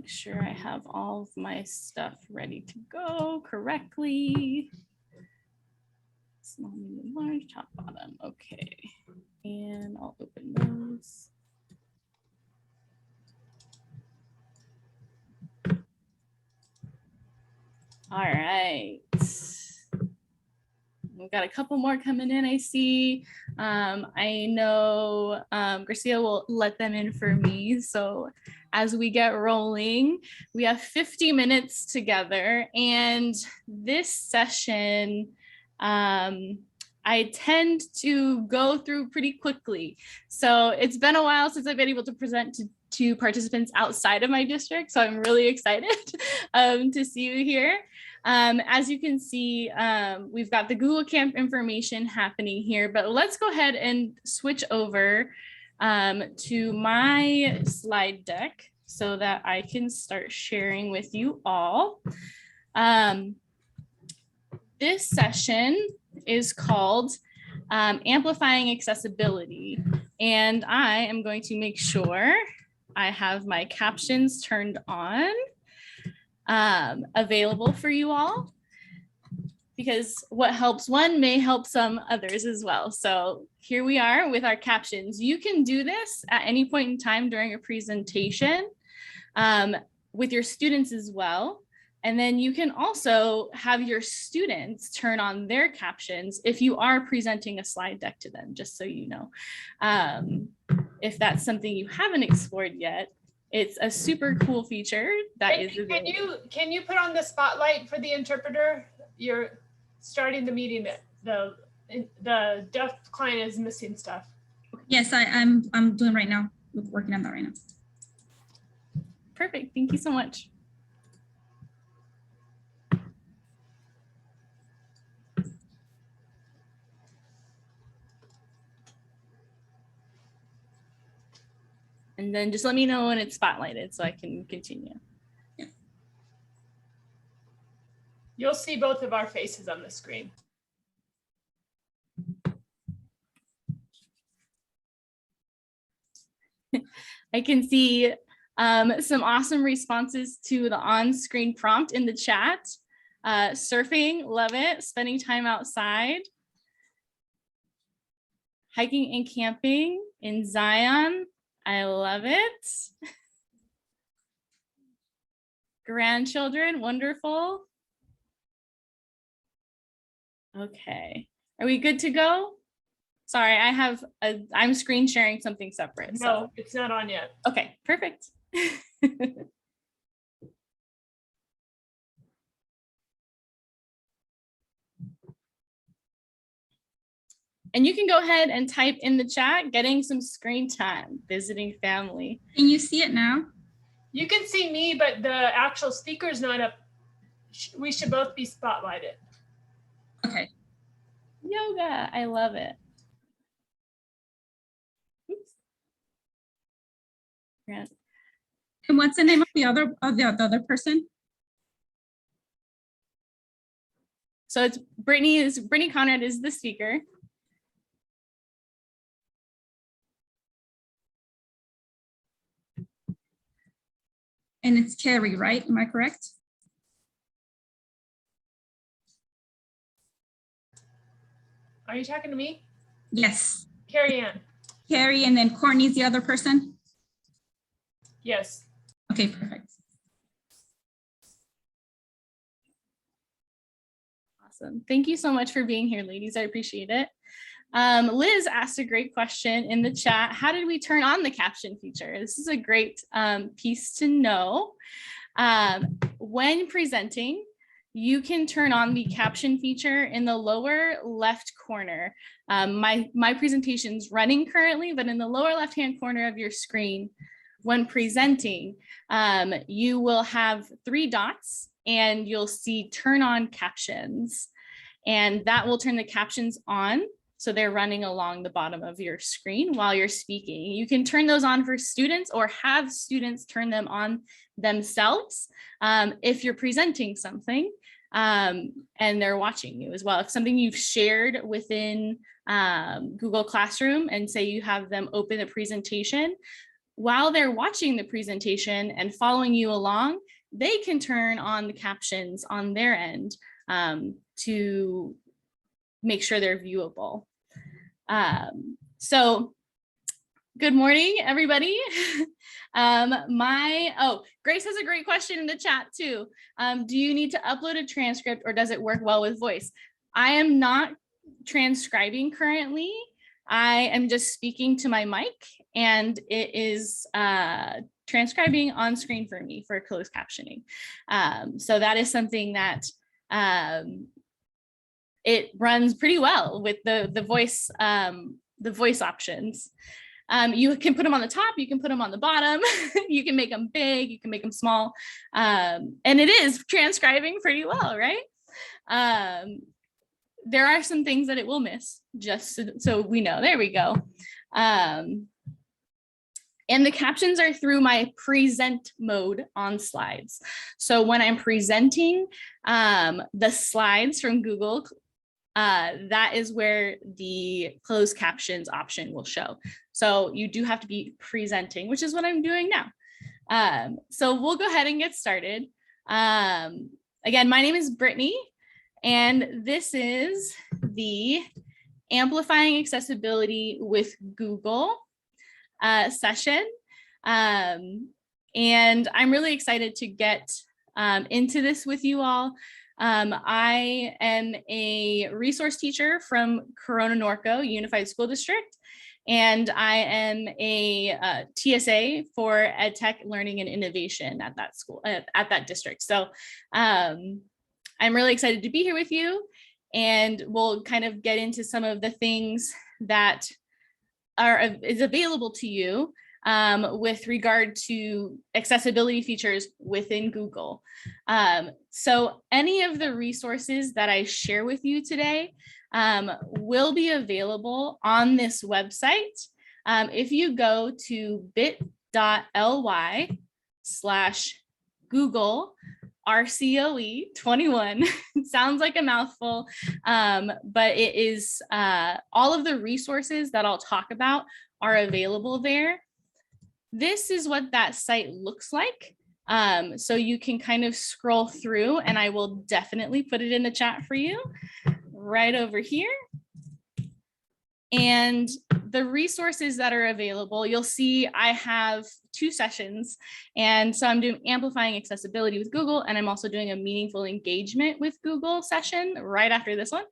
make sure I have all of my stuff ready to go correctly. Small, medium, large, top, bottom. Okay. And I'll open those. All right. We've got a couple more coming in, I see. I know Garcia will let them in for me. So as we get rolling, we have 50 minutes together. And this session, I tend to go through pretty quickly. So it's been a while since I've been able to present to participants outside of my district. So I'm really excited to see you here. As you can see, we've got the Google Camp information happening here, but let's go ahead and switch over to my slide deck so that I can start sharing with you all. This session is called Amplifying Accessibility, and I am going to make sure I have my captions turned on. Available for you all, because what helps one may help some others as well. So here we are with our captions. You can do this at any point in time during a presentation with your students as well. And then you can also have your students turn on their captions if you are presenting a slide deck to them, just so you know. If that's something you haven't explored yet, it's a super cool feature that is available. Can you put on the spotlight for the interpreter? You're starting the meeting. The deaf client is missing stuff. Yes, I'm doing right now. Working on that right now. Perfect. Thank you so much. And then just let me know when it's spotlighted so I can continue. Yeah. You'll see both of our faces on the screen. I can see some awesome responses to the on-screen prompt in the chat. Surfing, love it. Spending time outside. Hiking and camping in Zion. I love it. Grandchildren, wonderful. Okay, are we good to go? Sorry, I'm screen sharing something separate. No, so. It's not on yet. Okay, perfect. And you can go ahead and type in the chat, getting some screen time, visiting family. Can you see it now? You can see me, but the actual speaker is not up. We should both be spotlighted. Okay. Yoga, I love it. Oops. Yeah. And what's the name of the other person? So it's Brittany Conrad is the speaker. And it's Carrie, right? Am I correct? Are you talking to me? Yes. Carrie Ann. Carrie, and then Courtney's the other person? Yes. Okay, perfect. Awesome. Thank you so much for being here, ladies. I appreciate it. Liz asked a great question in the chat. How did we turn on the caption feature? This is a great piece to know. When presenting, you can turn on the caption feature in the lower left corner. My presentation's running currently, but in the lower left-hand corner of your screen, when presenting, you will have 3 dots and you'll see turn on captions. And that will turn the captions on. So they're running along the bottom of your screen while you're speaking. You can turn those on for students or have students turn them on themselves if you're presenting something and they're watching you as well. If something you've shared within Google Classroom and say you have them open a presentation, while they're watching the presentation and following you along, they can turn on the captions on their end to make sure they're viewable. So good morning, everybody. Grace has a great question in the chat too. Do you need to upload a transcript or does it work well with voice? I am not transcribing currently. I am just speaking to my mic and it is transcribing on screen for me for closed captioning. So that is something that it runs pretty well with the voice options. You can put them on the top, you can put them on the bottom, you can make them big, you can make them small, and it is transcribing pretty well, right? There are some things that it will miss, just so we know. There we go. And the captions are through my present mode on slides. So when I'm presenting the slides from Google, that is where the closed captions option will show. So you do have to be presenting, which is what I'm doing now. So we'll go ahead and get started. Again, my name is Brittany, and this is the Amplifying Accessibility with Google session. And I'm really excited to get into this with you all. I am a resource teacher from Corona-Norco Unified School District, and I am a TSA for EdTech Learning and Innovation at that school, at that district. So I'm really excited to be here with you, and we'll kind of get into some of the things that is available to you with regard to accessibility features within Google. So any of the resources that I share with you today will be available on this website. If you go to bit.ly/Google RCOE 21, it sounds like a mouthful, but it is all of the resources that I'll talk about are available there. This is what that site looks like. So you can kind of scroll through, and I will definitely put it in the chat for you right over here. And the resources that are available, you'll see I have 2 sessions. And so I'm doing Amplifying Accessibility with Google, and I'm also doing a Meaningful Engagement with Google session right after this one.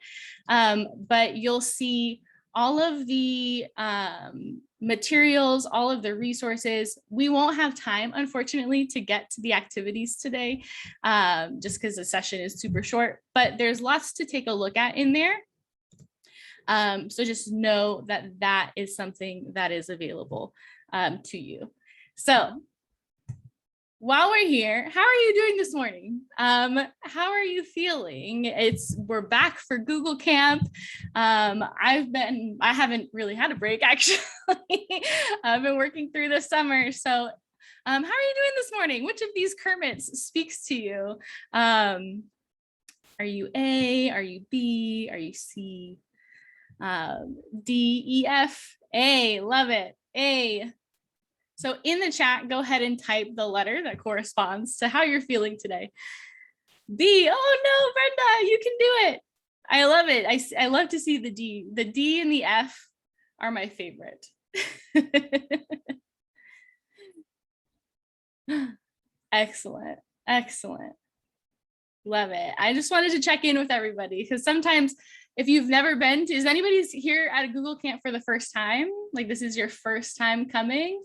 But you'll see all of the materials, all of the resources. We won't have time, unfortunately, to get to the activities today, just because the session is super short, but there's lots to take a look at in there. So just know that that is something that is available to you. So while we're here, how are you doing this morning? How are you feeling? We're back for Google Camp. I haven't really had a break, actually. I've been working through the summer. So how are you doing this morning? Which of these Kermits speaks to you? Are you A? Are you B? Are you C? D, E, F, A, love it, A. So in the chat, go ahead and type the letter that corresponds to how you're feeling today. B, oh no, Brenda, you can do it. I love it. I love to see the D. The D and the F are my favorite. Excellent, excellent. Love it. I just wanted to check in with everybody because sometimes if you've never been to, is anybody here at a Google Camp for the first time? Like this is your first time coming?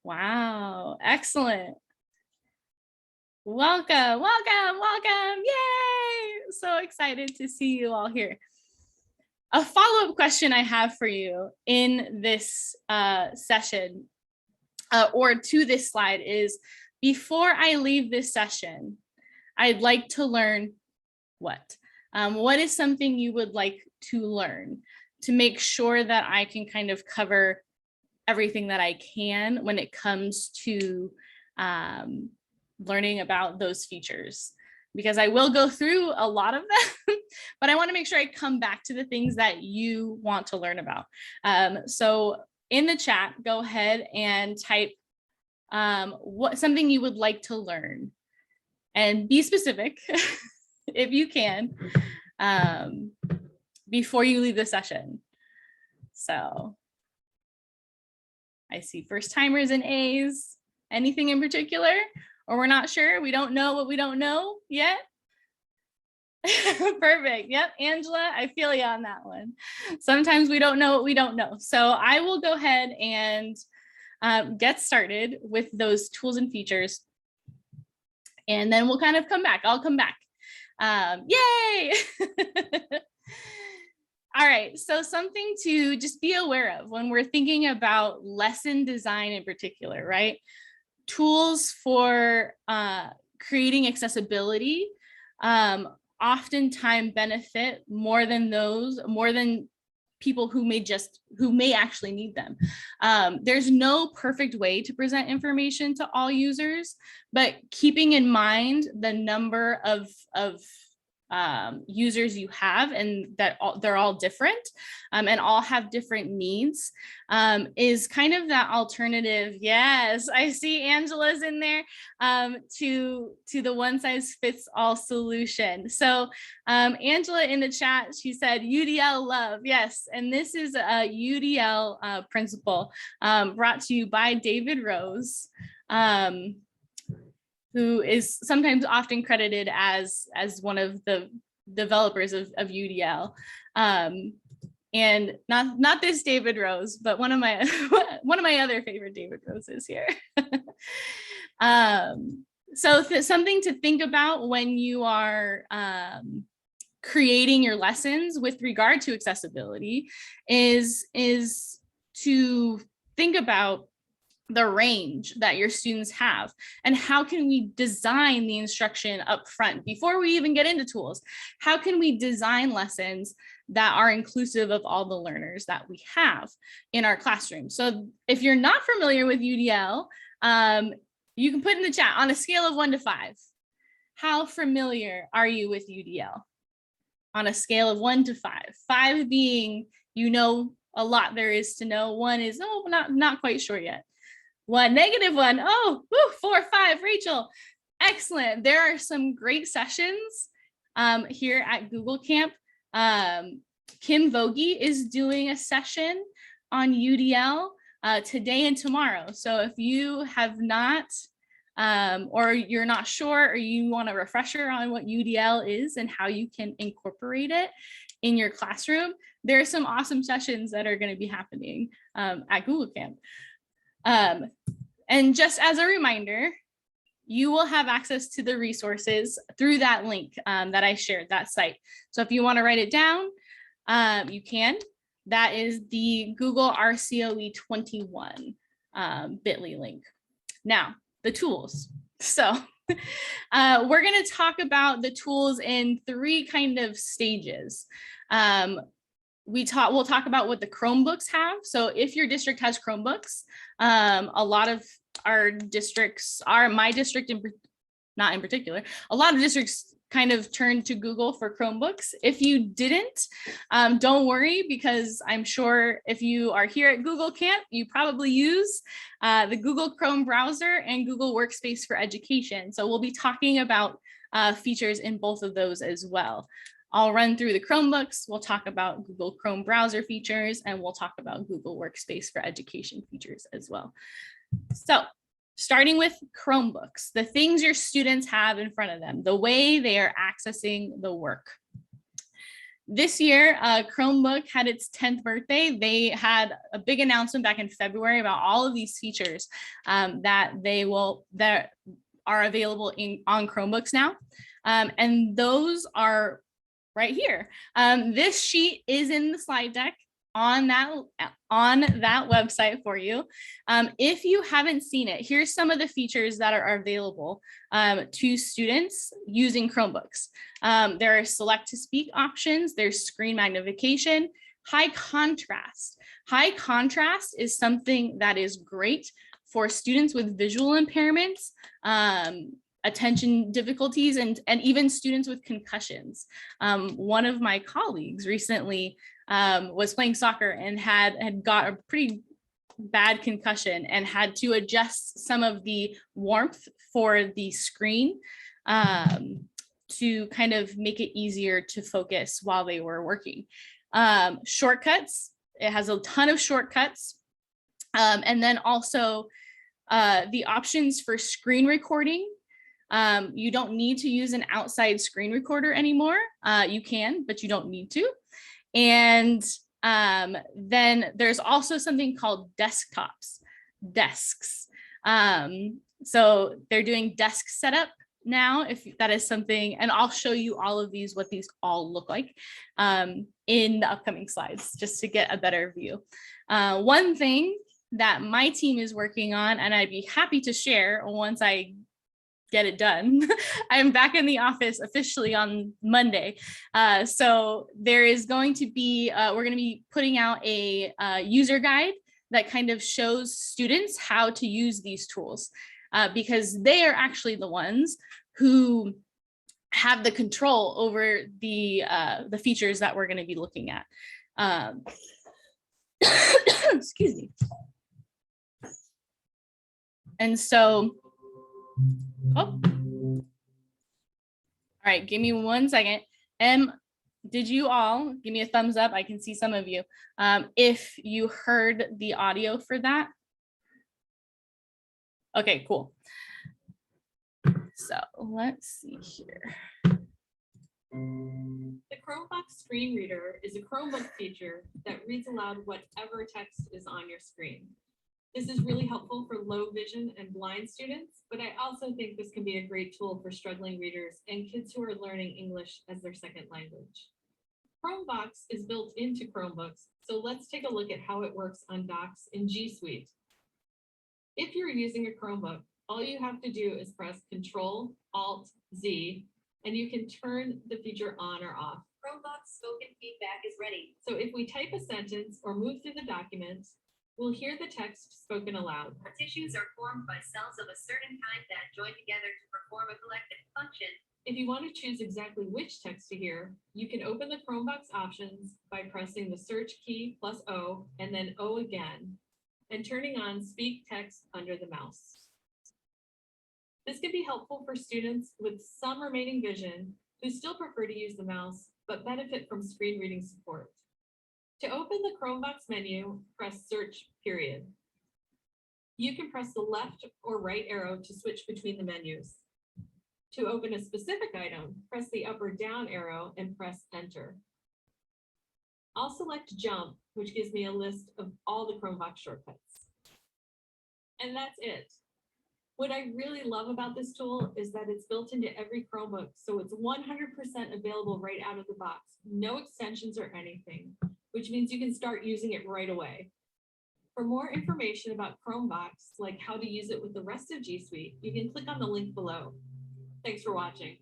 Wow, excellent. Welcome, welcome, welcome. Yay! So excited to see you all here. A follow-up question I have for you in this session or to this slide is, before I leave this session, I'd like to learn what? What is something you would like to learn to make sure that I can kind of cover everything that I can when it comes to learning about those features? Because I will go through a lot of them, but I want to make sure I come back to the things that you want to learn about. So in the chat, go ahead and type something you would like to learn, and be specific if you can, before you leave the session. So I see first timers and A's. Anything in particular? Or we're not sure, we don't know what we don't know yet? Perfect. Yep, Angela, I feel you on that one. Sometimes we don't know what we don't know. So I will go ahead and get started with those tools and features. And then we'll kind of come back. I'll come back. Yay! All right, so something to just be aware of when we're thinking about lesson design in particular, right? Tools for creating accessibility oftentimes benefit more than people who may actually need them. There's no perfect way to present information to all users, but keeping in mind the number of users you have, and that they're all different and all have different needs, is kind of that alternative. Yes, I see Angela's in there, to the one size fits all solution. So Angela in the chat, she said UDL love. Yes, and this is a UDL principle brought to you by David Rose, who is sometimes often credited as one of the developers of UDL. And not this David Rose, but one of my other favorite David Roses here. So something to think about when you are creating your lessons with regard to accessibility is to think about the range that your students have, and how can we design the instruction up front before we even get into tools? How can we design lessons that are inclusive of all the learners that we have in our classroom? So if you're not familiar with UDL, you can put in the chat, on a scale of 1 to 5, how familiar are you with UDL? On a scale of 1 to 5, 5 being, you know, a lot there is to know. 1 is, oh, not quite sure yet. 1, -1, oh, woo, 4, 5, Rachel, excellent. There are some great sessions here at Google Camp. Kim Vogie is doing a session on UDL today and tomorrow. So if you have not, or you're not sure, or you want a refresher on what UDL is and how you can incorporate it in your classroom, there are some awesome sessions that are going to be happening at Google Camp. And just as a reminder, you will have access to the resources through that link that I shared, that site. So if you want to write it down, you can. That is the Google RCOE 21 bit.ly link. Now, the tools. So we're going to talk about the tools in 3 kind of stages. We'll talk about what the Chromebooks have. So if your district has Chromebooks, a lot of our districts, my district not in particular, a lot of districts kind of turned to Google for Chromebooks. If you didn't, don't worry, because I'm sure if you are here at Google Camp, you probably use the Google Chrome browser and Google Workspace for Education. So we'll be talking about features in both of those as well. I'll run through the Chromebooks, we'll talk about Google Chrome browser features, and we'll talk about Google Workspace for Education features as well. So starting with Chromebooks, the things your students have in front of them, the way they are accessing the work. This year, Chromebook had its 10th birthday. They had a big announcement back in February about all of these features that are available on Chromebooks now. And those are right here. This sheet is in the slide deck on that website for you. If you haven't seen it, here's some of the features that are available to students using Chromebooks. There are select to speak options, there's screen magnification, high contrast. High contrast is something that is great for students with visual impairments, attention difficulties, and even students with concussions. One of my colleagues recently was playing soccer and had got a pretty bad concussion and had to adjust some of the warmth for the screen to kind of make it easier to focus while they were working. Shortcuts, it has a ton of shortcuts. And then also the options for screen recording. You don't need to use an outside screen recorder anymore. You can, but you don't need to. And then there's also something called desks. So they're doing desk setup now, if that is something, and I'll show you all of these, what these all look like in the upcoming slides, just to get a better view. One thing that my team is working on, and I'd be happy to share once I get it done. I'm back in the office officially on Monday. So there is going to be, we're going to be putting out a user guide that kind of shows students how to use these tools because they are actually the ones who have the control over the features that we're going to be looking at. Excuse me. And so, oh, all right, give me 1 second. Did you all give me a thumbs up? I can see some of you. If you heard the audio for that. Okay, cool. So let's see here. The Chromevox screen reader is a Chromebook feature that reads aloud whatever text is on your screen. This is really helpful for low vision and blind students, but I also think this can be a great tool for struggling readers and kids who are learning English as their second language. Chromevox is built into Chromebooks, so let's take a look at how it works on docks in G Suite. If you're using a Chromebook, all you have to do is press Control-Alt-Z, and you can turn the feature on or off. Chromebox spoken feedback is ready. So if we type a sentence or move through the document, we'll hear the text spoken aloud. Tissues are formed by cells of a certain kind that join together to perform a collective function. If you want to choose exactly which text to hear, you can open the Chromebox options by pressing the search key plus O and then O again, and turning on Speak Text under the mouse. This can be helpful for students with some remaining vision who still prefer to use the mouse, but benefit from screen reading support. To open the Chromebox menu, press Search, period. You can press the left or right arrow to switch between the menus. To open a specific item, press the up or down arrow and press Enter. I'll select Jump, which gives me a list of all the Chromebox shortcuts. And that's it. What I really love about this tool is that it's built into every Chromebook, so it's 100% available right out of the box. No extensions or anything, which means you can start using it right away. For more information about Chromebox, like how to use it with the rest of G Suite, you can click on the link below. Thanks for watching.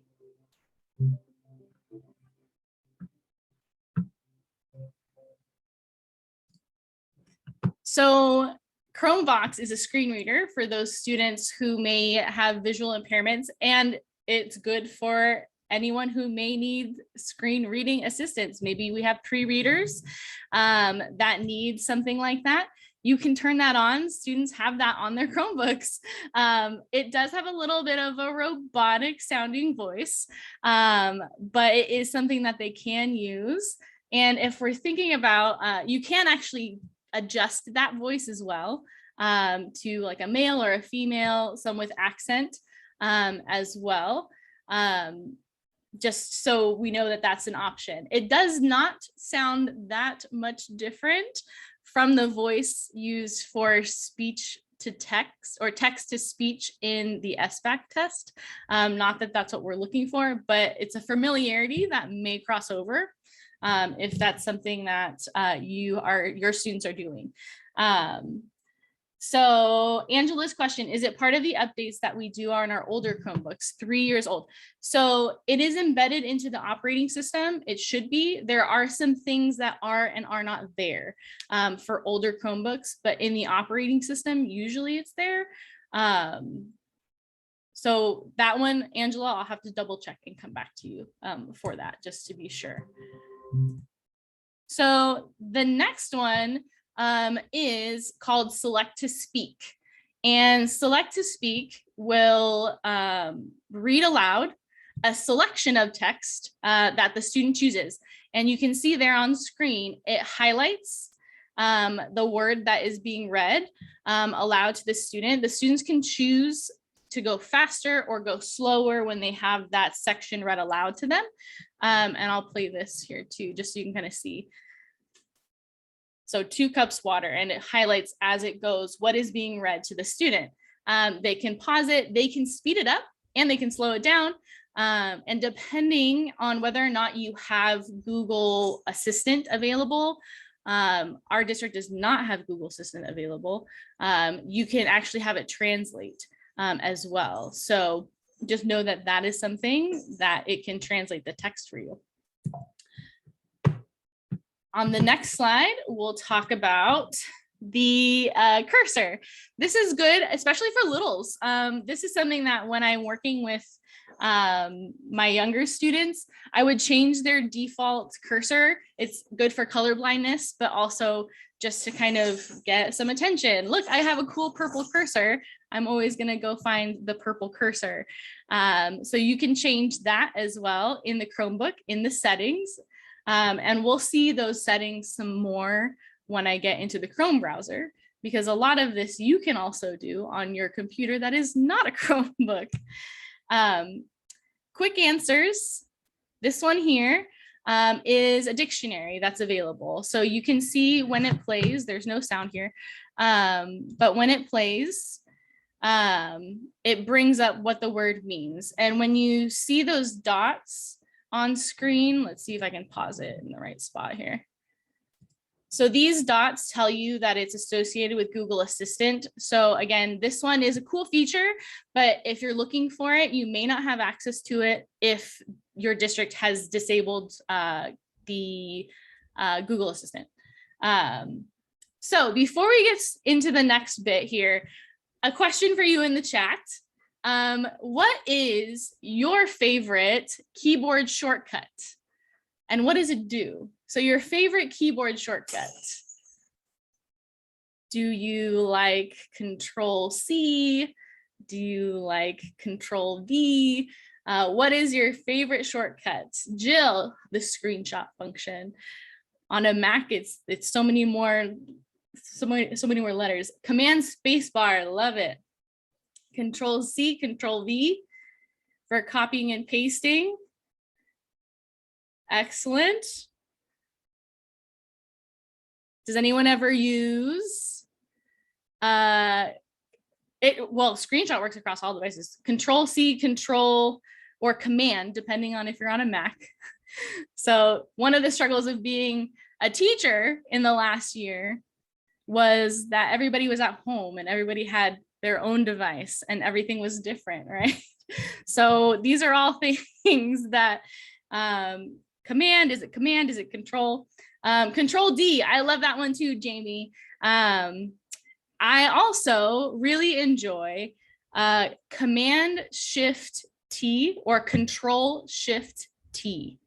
So Chromevox is a screen reader for those students who may have visual impairments, and it's good for anyone who may need screen reading assistance. Maybe we have pre-readers that need something like that. You can turn that on. Students have that on their Chromebooks. It does have a little bit of a robotic sounding voice, but it is something that they can use. And if we're thinking about, you can actually adjust that voice as well to like a male or a female, some with accent as well. Just so we know that that's an option. It does not sound that much different from the voice used for speech to text or text to speech in the SBAC test. Not that that's what we're looking for, but it's a familiarity that may cross over if that's something that your students are doing. So Angela's question, is it part of the updates that we do on our older Chromebooks, 3 years old? So it is embedded into the operating system. It should be. There are some things that are and are not there for older Chromebooks, but in the operating system, usually it's there. So that one, Angela, I'll have to double check and come back to you for that, just to be sure. So the next one, is called Select to Speak. And Select to Speak will read aloud a selection of text that the student chooses. And you can see there on screen, it highlights the word that is being read aloud to the student. The students can choose to go faster or go slower when they have that section read aloud to them. And I'll play this here too, just so you can kind of see. So 2 cups water, and it highlights as it goes what is being read to the student. They can pause it, they can speed it up, and they can slow it down. And depending on whether or not you have Google Assistant available, our district does not have Google Assistant available. You can actually have it translate as well. So just know that that is something that it can translate the text for you. On the next slide, we'll talk about the cursor. This is good, especially for littles. This is something that when I'm working with my younger students, I would change their default cursor. It's good for color blindness, but also just to kind of get some attention. Look, I have a cool purple cursor. I'm always gonna go find the purple cursor. So you can change that as well in the Chromebook, in the settings. And we'll see those settings some more when I get into the Chrome browser, because a lot of this you can also do on your computer that is not a Chromebook. Quick answers. This one here is a dictionary that's available. So you can see when it plays, there's no sound here, but when it plays, it brings up what the word means. And when you see those dots on screen, let's see if I can pause it in the right spot here. So these dots tell you that it's associated with Google Assistant. So again, this one is a cool feature, but if you're looking for it, you may not have access to it if your district has disabled the Google Assistant. So before we get into the next bit here, a question for you in the chat. What is your favorite keyboard shortcut? And what does it do? So your favorite keyboard shortcut. Do you like Control-C? Do you like Control-V? What is your favorite shortcut? Jill, the screenshot function. On a Mac, it's so many more letters. Command spacebar, love it. Control-C, Control-V for copying and pasting. Excellent. Does anyone ever use well, screenshot works across all devices. Control-C, Control, or Command, depending on if you're on a Mac. So one of the struggles of being a teacher in the last year was that everybody was at home and everybody had their own device and everything was different, right? So these are all things that Command, is it Control? Control-D, I love that one too, Jamie. I also really enjoy Command-Shift-T or Control-Shift-T.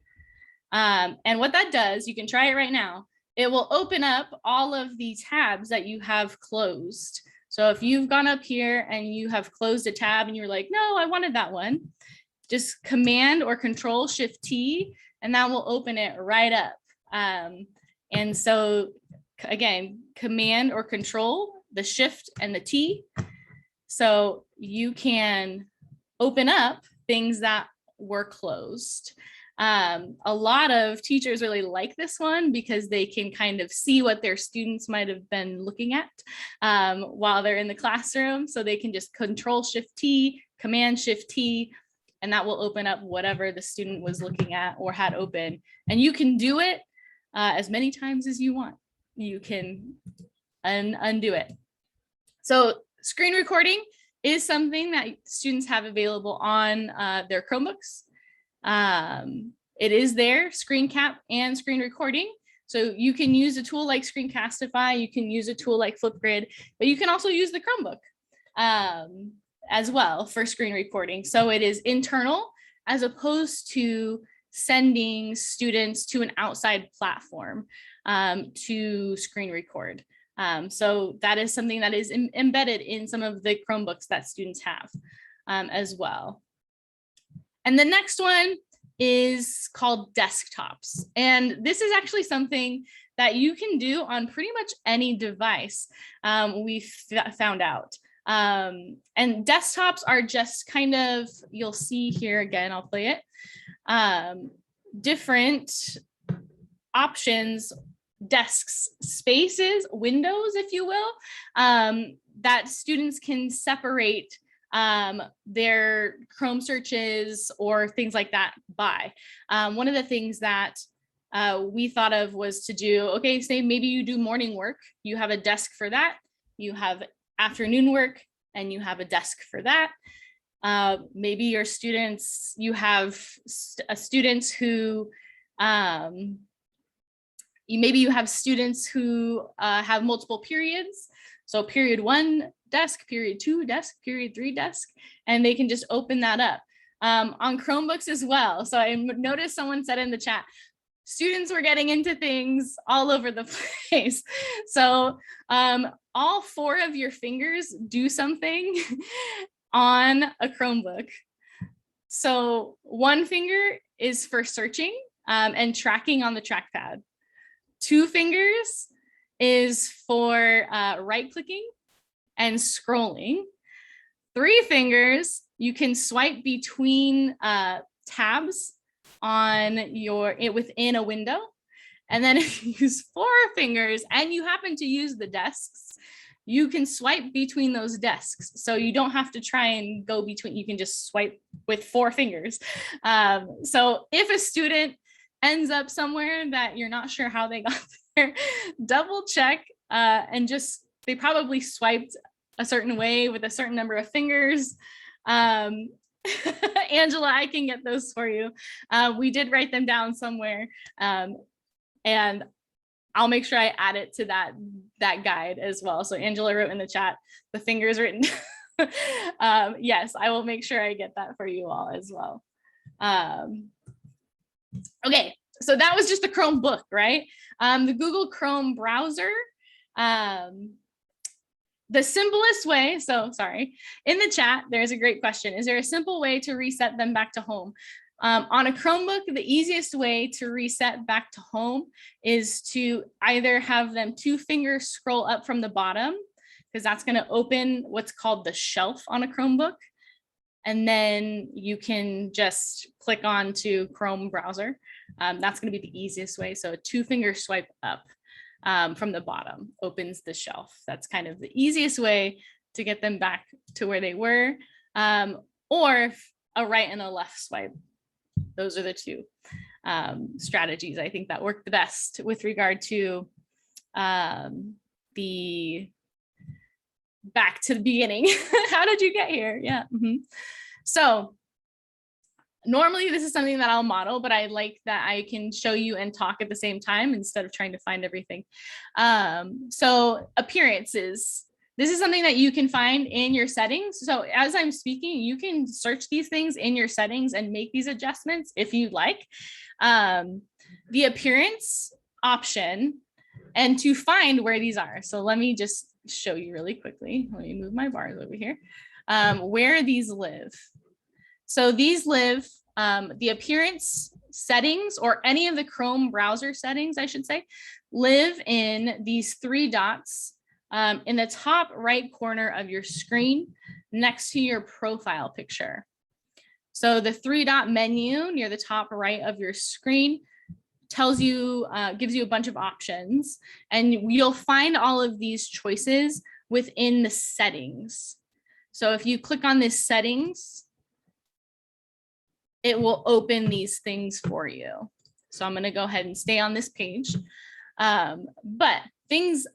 And what that does, you can try it right now, it will open up all of the tabs that you have closed. So if you've gone up here and you have closed a tab and you're like, no, I wanted that one, just Command or Control-Shift-T, and that will open it right up. And so again, Command or Control, the Shift and the T. So you can open up things that were closed. A lot of teachers really like this one because they can kind of see what their students might have been looking at while they're in the classroom. So they can just Control-Shift-T, Command-Shift-T, and that will open up whatever the student was looking at or had open. And you can do it as many times as you want. You can undo it. So screen recording is something that students have available on their Chromebooks. It is there, screen cap and screen recording. So you can use a tool like Screencastify, you can use a tool like Flipgrid, but you can also use the Chromebook as well for screen recording. So it is internal as opposed to sending students to an outside platform to screen record. So that is something that is embedded in some of the Chromebooks that students have as well. And the next one is called desktops. And this is actually something that you can do on pretty much any device, we found out. And desktops are just kind of, you'll see here again, I'll play it, different options, desks, spaces, windows, if you will, that students can separate their Chrome searches or things like that by. One of the things that we thought of was to do, okay, say maybe you do morning work, you have a desk for that, you have afternoon work, and you have a desk for that. Maybe your students, you have students who, maybe you have students who have multiple periods. So period 1 desk, period 2 desk, period 3 desk, and they can just open that up on Chromebooks as well. So I noticed someone said in the chat, students were getting into things all over the place. So all 4 of your fingers do something on a Chromebook. So 1 finger is for searching and tracking on the trackpad. 2 fingers is for right-clicking and scrolling. 3 fingers, you can swipe between tabs on within a window. And then if you use 4 fingers and you happen to use the desks, you can swipe between those desks. So you don't have to try and go between, you can just swipe with 4 fingers. So if a student ends up somewhere that you're not sure how they got there, double check and just, they probably swiped a certain way with a certain number of fingers. Angela, I can get those for you. We did write them down somewhere, and I'll make sure I add it to that guide as well. So Angela wrote in the chat, the fingers written. Yes, I will make sure I get that for you all as well. Okay, so that was just the Chromebook, right? The Google Chrome browser. The simplest way, so sorry, in the chat, there's a great question. Is there a simple way to reset them back to home? On a Chromebook, the easiest way to reset back to home is to either have them 2 fingers scroll up from the bottom, because that's going to open what's called the shelf on a Chromebook. And then you can just click on to Chrome browser. That's going to be the easiest way. So a 2-finger swipe up from the bottom opens the shelf. That's kind of the easiest way to get them back to where they were. Or a right and a left swipe. Those are the 2 strategies I think that work the best with regard to the back to the beginning. How did you get here? Yeah. So normally this is something that I'll model, but I like that I can show you and talk at the same time instead of trying to find everything. So appearances. This is something that you can find in your settings. So as I'm speaking, you can search these things in your settings and make these adjustments if you'd like. The appearance option, and to find where these are. So let me just show you really quickly. Let me move my bars over here. Where these live. So these live, the appearance settings, or any of the Chrome browser settings, I should say, live in these 3 dots in the top right corner of your screen next to your profile picture. So the 3-dot menu near the top right of your screen tells you, gives you a bunch of options, and you'll find all of these choices within the settings. So if you click on this settings, it will open these things for you. So I'm going to go ahead and stay on this page. But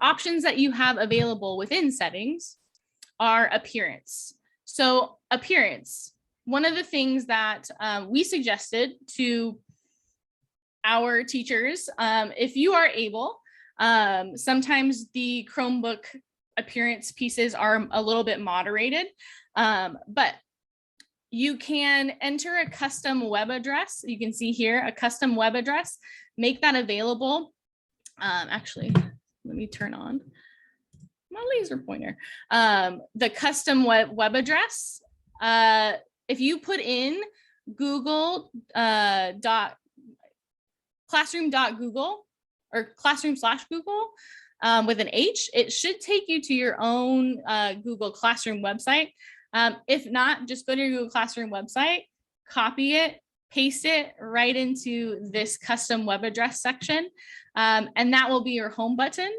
options that you have available within settings are appearance. So appearance, one of the things that we suggested to our teachers, if you are able, sometimes the Chromebook appearance pieces are a little bit moderated, but you can enter a custom web address. You can see here a custom web address, make that available. Actually, let me turn on my laser pointer, the custom web address. If you put in Google classroom.google or classroom/Google with an H, it should take you to your own Google Classroom website. If not, just go to your Google Classroom website, copy it, paste it right into this custom web address section, and that will be your home button.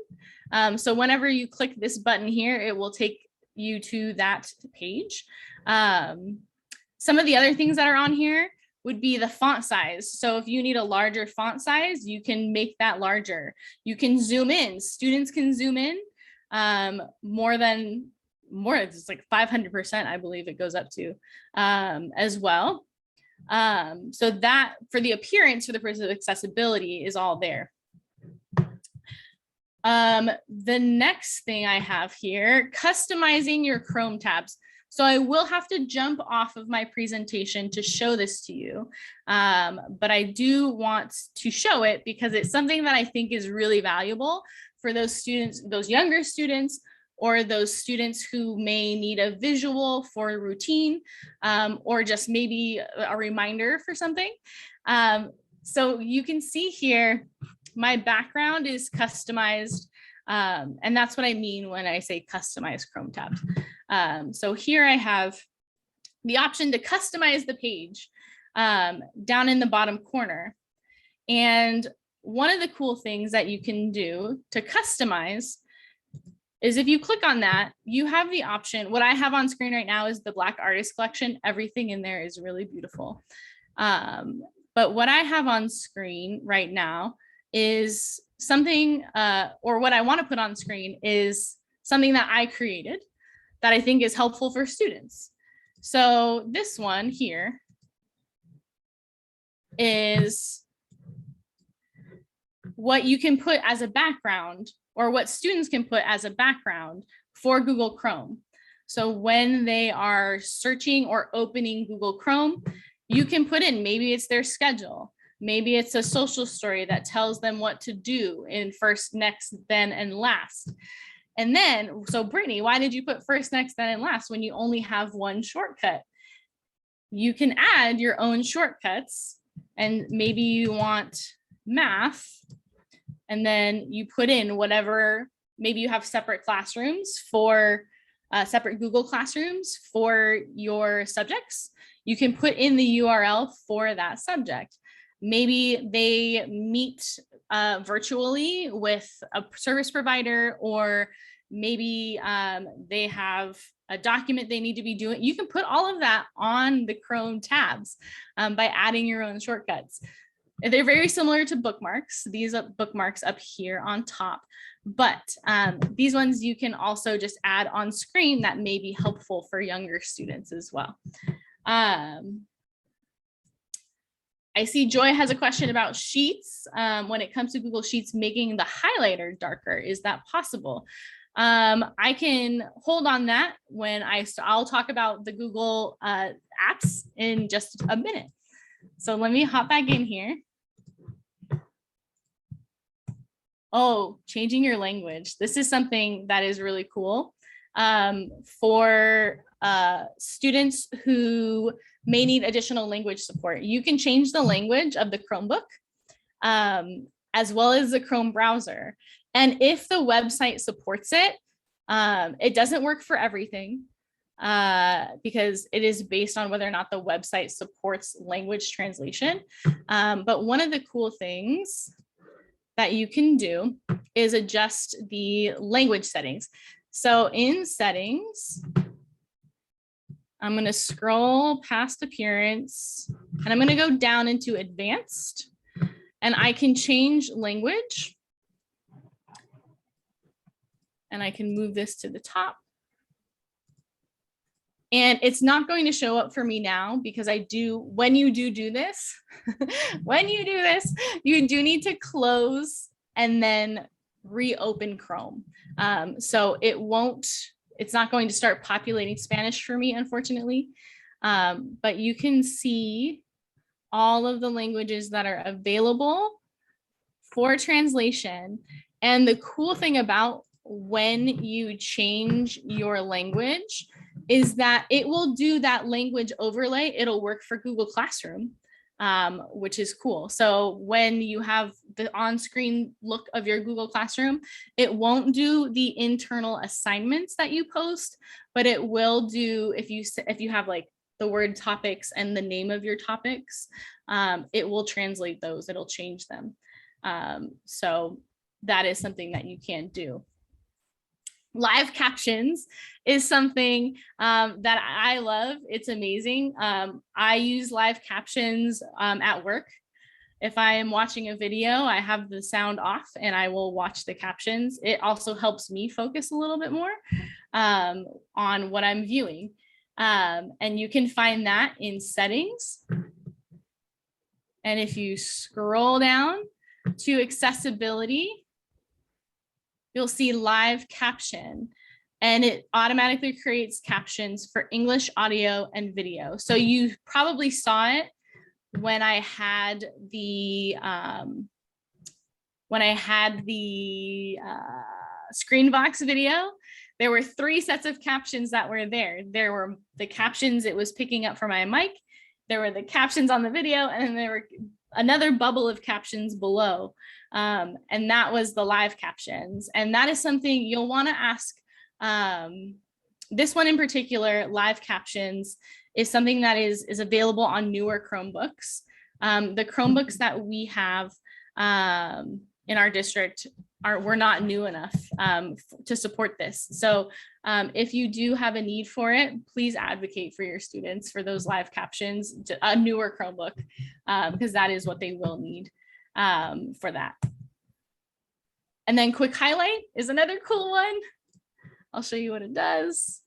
So whenever you click this button here, it will take you to that page. Some of the other things that are on here would be the font size. So if you need a larger font size, you can make that larger. You can zoom in. Students can zoom in it's like 500%, I believe it goes up to as well. So that for the appearance, for the purpose of accessibility, is all there. The next thing I have here, customizing your Chrome tabs. So I will have to jump off of my presentation to show this to you, but I do want to show it because it's something that I think is really valuable for those students, those younger students, or those students who may need a visual for a routine, or just maybe a reminder for something. So you can see here, my background is customized, and that's what I mean when I say customized Chrome tabs. So here I have the option to customize the page down in the bottom corner. And one of the cool things that you can do to customize is if you click on that, you have the option. What I have on screen right now is the Black Artist Collection. Everything in there is really beautiful. But what I have on screen right now is something, or what I want to put on screen is something that I created that I think is helpful for students. So this one here is what you can put as a background, or what students can put as a background for Google Chrome. So when they are searching or opening Google Chrome, you can put in, maybe it's their schedule, maybe it's a social story that tells them what to do in first, next, then, and last. And then, so Brittany, why did you put first, next, then, and last when you only have one shortcut? You can add your own shortcuts, and maybe you want math, and then you put in whatever, maybe you have separate classrooms for separate Google classrooms for your subjects. You can put in the URL for that subject. Maybe they meet virtually with a service provider, or maybe they have a document they need to be doing. You can put all of that on the Chrome tabs by adding your own shortcuts. They're very similar to bookmarks. These are bookmarks up here on top, but these ones you can also just add on screen that may be helpful for younger students as well. I see Joy has a question about Sheets. When it comes to Google Sheets, making the highlighter darker, is that possible? I can hold on that when I'll talk about the Google apps in just a minute. So let me hop back in here. Oh, changing your language. This is something that is really cool for students who may need additional language support. You can change the language of the Chromebook as well as the Chrome browser. And if the website supports it, it doesn't work for everything because it is based on whether or not the website supports language translation. But one of the cool things that you can do is adjust the language settings. So in settings, I'm going to scroll past appearance and I'm going to go down into advanced, and I can change language. And I can move this to the top. And it's not going to show up for me now because when you do this, you do need to close and then reopen Chrome. So it's not going to start populating Spanish for me, unfortunately. But you can see all of the languages that are available for translation. And the cool thing about when you change your language is that it will do that language overlay. It'll work for Google Classroom, which is cool. So when you have the on-screen look of your Google Classroom, it won't do the internal assignments that you post, but it will do, if you have like the word topics and the name of your topics, it will translate those, it'll change them. So that is something that you can do. Live captions is something that I love. It's amazing. I use live captions at work. If I am watching a video, I have the sound off and I will watch the captions. It also helps me focus a little bit more on what I'm viewing. And you can find that in settings. And if you scroll down to accessibility, you'll see live caption, and it automatically creates captions for English audio and video. So you probably saw it when I had the Screenvox video. There were 3 sets of captions that were there. There were the captions it was picking up for my mic. There were the captions on the video, and then there were another bubble of captions below. And that was the live captions. And that is something you'll want to ask. This one in particular, live captions, is something that is available on newer Chromebooks. The Chromebooks that we have in our district we're not new enough to support this. So if you do have a need for it, please advocate for your students for those live captions, a newer Chromebook, because that is what they will need for that. And then quick highlight is another cool one. I'll show you what it does.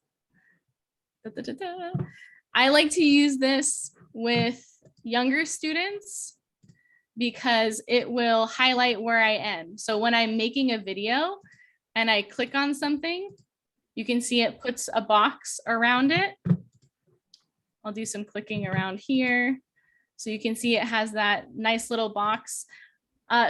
I like to use this with younger students because it will highlight where I am. So when I'm making a video and I click on something, you can see it puts a box around it. I'll do some clicking around here. So you can see it has that nice little box.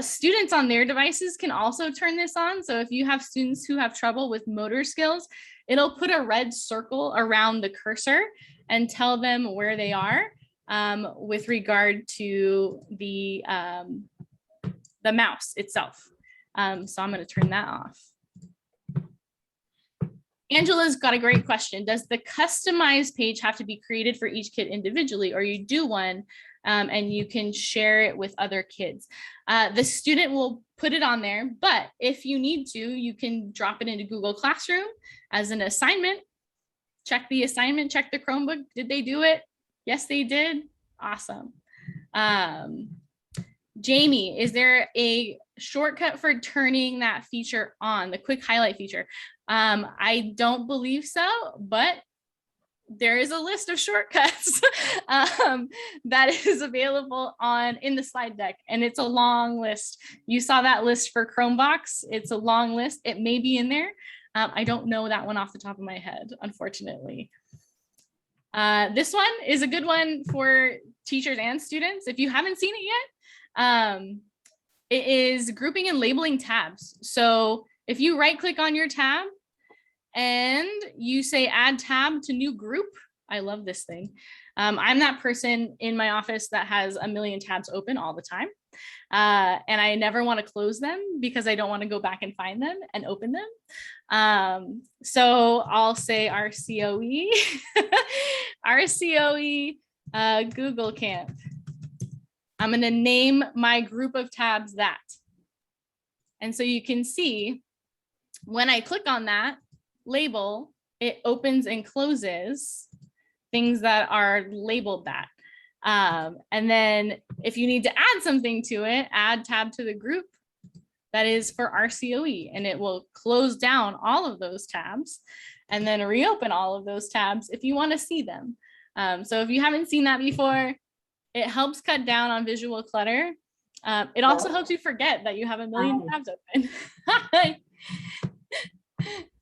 Students on their devices can also turn this on. So if you have students who have trouble with motor skills, it'll put a red circle around the cursor and tell them where they are with regard to the mouse itself. So I'm going to turn that off. Angela's got a great question. Does the customized page have to be created for each kid individually, or you do one and you can share it with other kids? The student will put it on there, but if you need to, you can drop it into Google Classroom as an assignment. Check the assignment, check the Chromebook. Did they do it? Yes, they did. Awesome. Jamie, is there a shortcut for turning that feature on, the quick highlight feature? I don't believe so, but there is a list of shortcuts that is available in the slide deck, and it's a long list. You saw that list for Chromevox. It's a long list. It may be in there. I don't know that one off the top of my head, unfortunately. This one is a good one for teachers and students. If you haven't seen it yet, it is grouping and labeling tabs. So if you right click on your tab and you say add tab to new group, I love this thing. I'm that person in my office that has a million tabs open all the time. And I never want to close them because I don't want to go back and find them and open them. So I'll say RCOE, RCOE Google Camp. I'm going to name my group of tabs that. And so you can see when I click on that label, it opens and closes things that are labeled that. And then if you need to add something to it, add tab to the group that is for RCOE, and it will close down all of those tabs and then reopen all of those tabs if you want to see them. So if you haven't seen that before, it helps cut down on visual clutter. It also helps you forget that you have a million tabs open.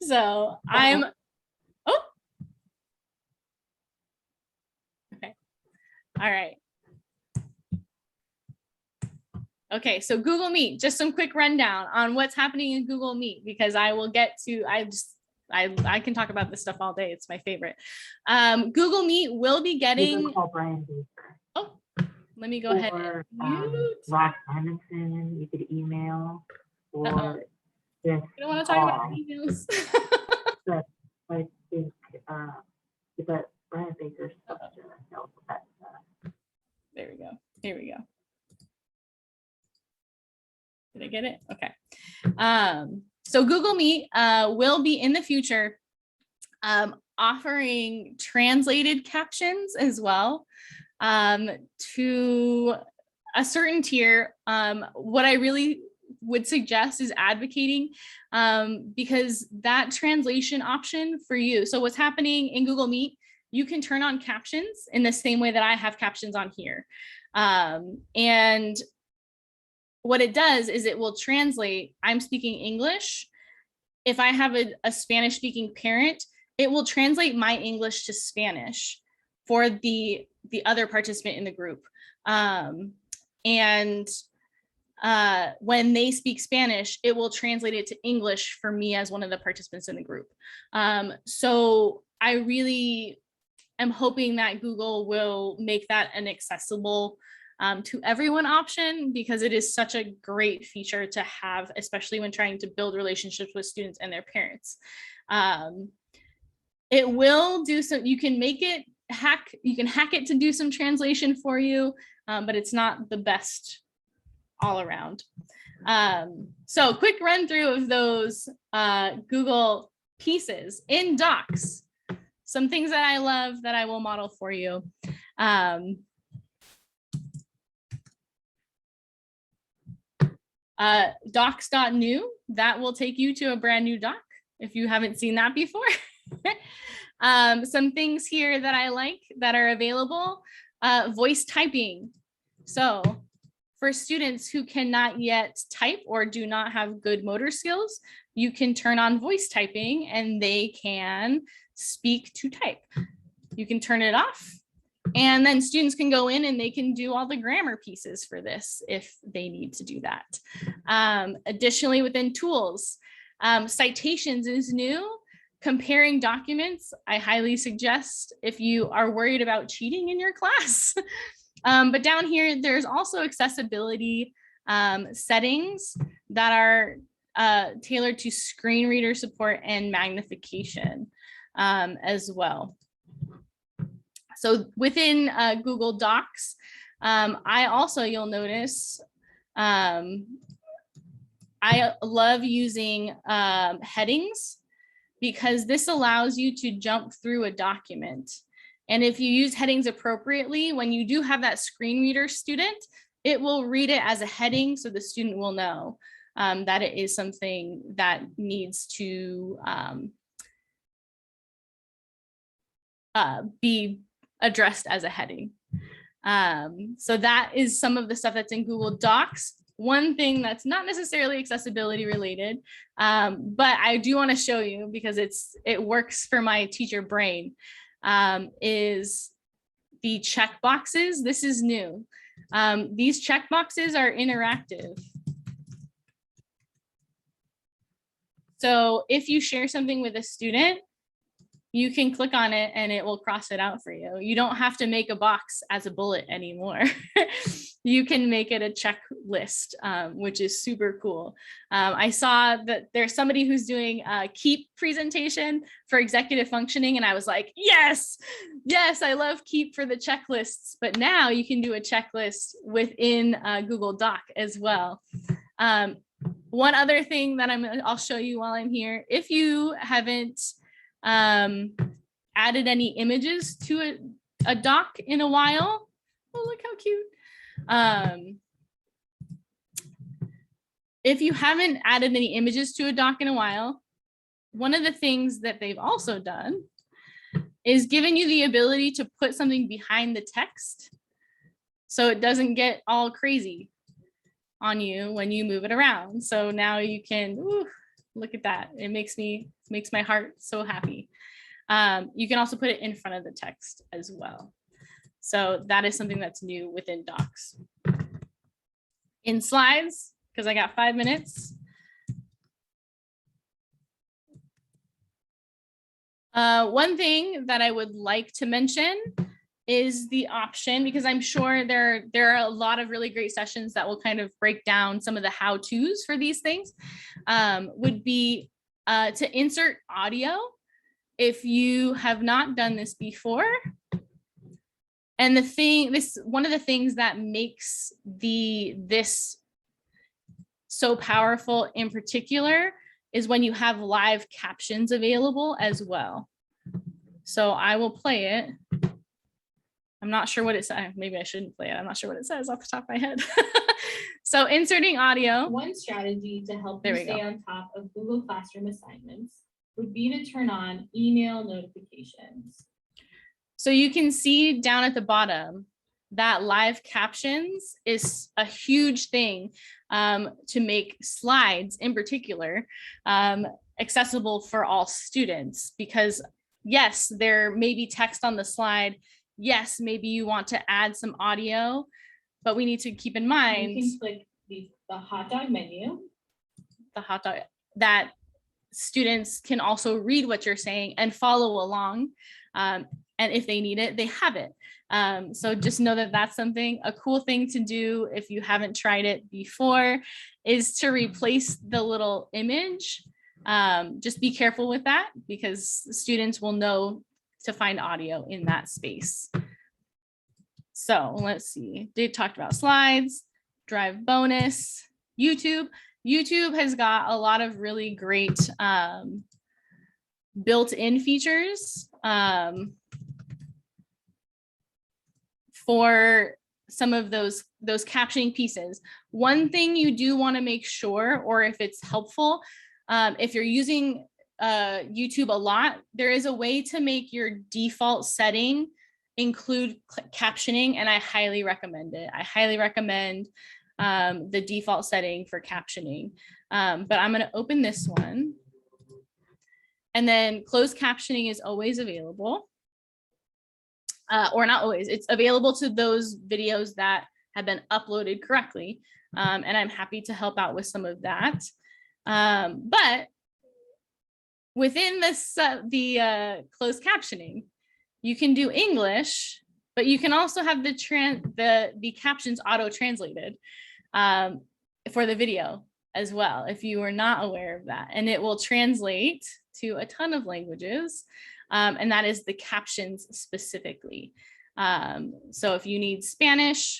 So I'm, oh, okay. All right. Okay, so Google Meet, just some quick rundown on what's happening in Google Meet, because I will get to, I can talk about this stuff all day. It's my favorite. Google Meet will be getting, oh, let me go ahead and mute. Ross Simonson, you could email, or just I don't want to talk about emails. but I think but Brian Baker's supposed to know that. There we go. Here we go. Did I get it? Okay. So Google Meet will be in the future offering translated captions as well to a certain tier. What I really would suggest is advocating because that translation option for you. So what's happening in Google Meet, you can turn on captions in the same way that I have captions on here. And what it does is it will translate, I'm speaking English. If I have a Spanish speaking parent, it will translate my English to Spanish for the other participant in the group. And when they speak Spanish, it will translate it to English for me as one of the participants in the group. So I really am hoping that Google will make that an accessible to everyone option, because it is such a great feature to have, especially when trying to build relationships with students and their parents. It will do so, you can make it hack it to do some translation for you, but it's not the best all around. So quick run through of those Google pieces in Docs. Some things that I love that I will model for you. Docs.new, that will take you to a brand new doc if you haven't seen that before. Some things here that I like that are available, voice typing. So for students who cannot yet type or do not have good motor skills, you can turn on voice typing and they can speak to type. You can turn it off, and then students can go in and they can do all the grammar pieces for this if they need to do that. Additionally, within tools, citations is new. Comparing documents, I highly suggest if you are worried about cheating in your class. But down here, there's also accessibility settings that are tailored to screen reader support and magnification as well. So within Google Docs, I also, you'll notice, I love using headings, because this allows you to jump through a document. And if you use headings appropriately, when you do have that screen reader student, it will read it as a heading, so the student will know that it is something that needs to be addressed as a heading. So that is some of the stuff that's in Google Docs. One thing that's not necessarily accessibility related, but I do want to show you because it works for my teacher brain, is the check boxes. This is new. These check boxes are interactive. So if you share something with a student, you can click on it and it will cross it out for you. You don't have to make a box as a bullet anymore. You can make it a checklist, which is super cool. I saw that there's somebody who's doing a Keep presentation for executive functioning, and I was like, yes, I love Keep for the checklists, but now you can do a checklist within Google Doc as well. One other thing that I'll show you while I'm here, if you haven't added any images to a doc in a while. Oh, look how cute. If you haven't added any images to a doc in a while, one of the things that they've also done is given you the ability to put something behind the text so it doesn't get all crazy on you when you move it around. So now you can, look at that. It makes my heart so happy. You can also put it in front of the text as well. So that is something that's new within Docs. in slides, because I got 5 minutes. One thing that I would like to mention is the option, because I'm sure there are a lot of really great sessions that will kind of break down some of the how-tos for these things, would be to insert audio if you have not done this before. And one of the things that makes this so powerful in particular is when you have live captions available as well. So I will play it. I'm not sure what it says. Maybe I shouldn't play it. I'm not sure what it says off the top of my head. So inserting audio. One strategy to help There you we go. stay on top of Google Classroom assignments would be to turn on email notifications. So you can see down at the bottom that live captions is a huge thing to make slides in particular accessible for all students, because yes, there may be text on the slide. Yes, maybe you want to add some audio, but we need to keep in mind You can click the hot dog menu. the hot dog, that students can also read what you're saying and follow along. And if they need it, they have it. So just know that that's a cool thing to do if you haven't tried it before, is to replace the little image. Just be careful with that, because students will know to find audio in that space. So let's see, they talked about slides, drive bonus, YouTube. YouTube has got a lot of really great built-in features for some of those captioning pieces. One thing you do want to make sure, or if it's helpful, if you're using YouTube a lot, there is a way to make your default setting include captioning, and I highly recommend it. I highly recommend the default setting for captioning. But I'm going to open this one. And then closed captioning is always available. Or not always, it's available to those videos that have been uploaded correctly. And I'm happy to help out with some of that. But within this, the closed captioning, you can do English, but you can also have the captions auto-translated for the video as well, if you are not aware of that. And it will translate to a ton of languages. And that is the captions specifically. So if you need Spanish,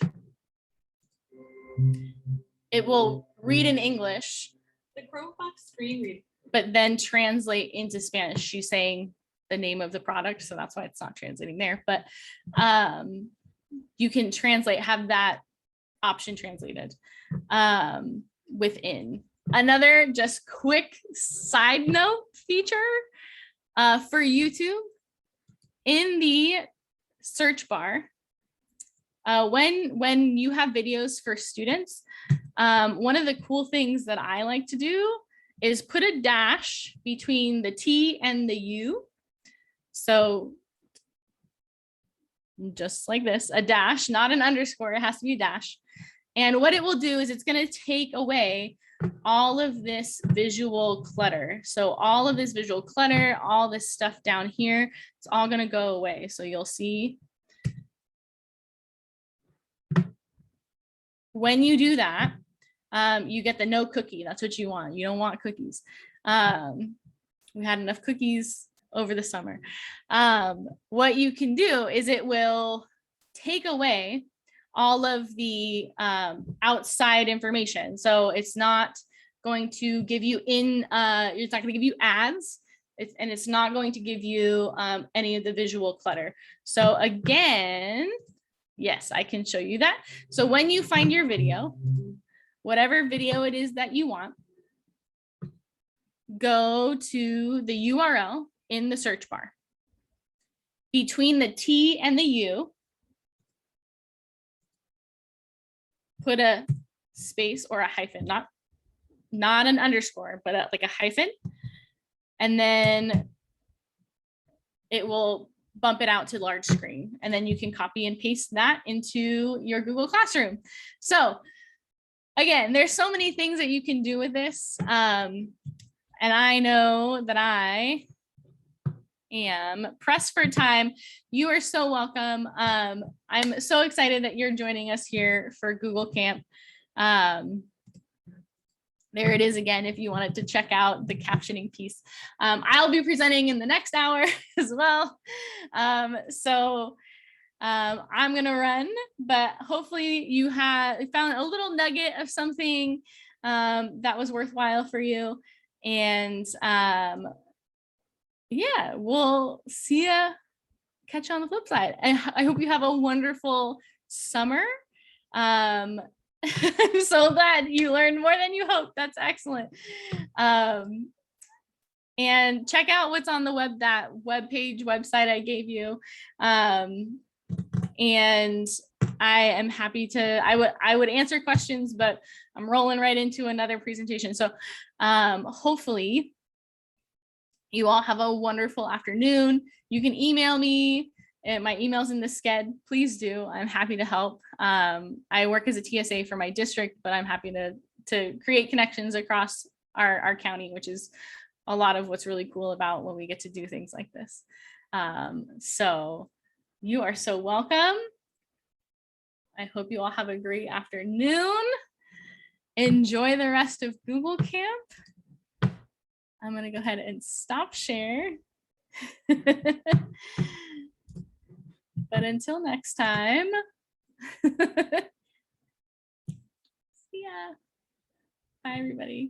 it will read in English. The Chromebox screen reader. But then translate into Spanish. She's saying the name of the product, so that's why it's not translating there. But you can translate, have that option translated within. Another just quick side note feature for YouTube, in the search bar, when you have videos for students, one of the cool things that I like to do is put a dash between the T and the U. So just like this, a dash, not an underscore, it has to be a dash. And what it will do is it's going to take away all of this visual clutter. So all of this visual clutter, all this stuff down here, it's all going to go away. So you'll see when you do that, you get the no cookie. That's what you want. You don't want cookies. We had enough cookies over the summer. What you can do is it will take away all of the outside information. So it's not going to give you it's not going to give you ads, and it's not going to give you any of the visual clutter. So again, yes, I can show you that. So when you find your video, whatever video it is that you want, go to the URL in the search bar. Between the T and the U, put a space or a hyphen, not an underscore, but like a hyphen. And then it will bump it out to large screen. And then you can copy and paste that into your Google Classroom. So again, there's so many things that you can do with this. And I know that I am pressed for time. You are so welcome. I'm so excited that you're joining us here for Google Camp. There it is again, if you wanted to check out the captioning piece. I'll be presenting in the next hour as well. I'm gonna run, but hopefully you found a little nugget of something that was worthwhile for you. And yeah, we'll see ya, catch you on the flip side. I hope you have a wonderful summer. I'm so glad you learned more than you hoped. That's excellent. And check out what's on the website I gave you. And I am happy to, I would answer questions, but I'm rolling right into another presentation. So hopefully you all have a wonderful afternoon. You can email me. My email's in the sched. Please do. I'm happy to help. I work as a TSA for my district, but I'm happy to create connections across our county, which is a lot of what's really cool about when we get to do things like this. So you are so welcome. I hope you all have a great afternoon. Enjoy the rest of Google Camp. I'm going to go ahead and stop share. But until next time, see ya. Bye, everybody.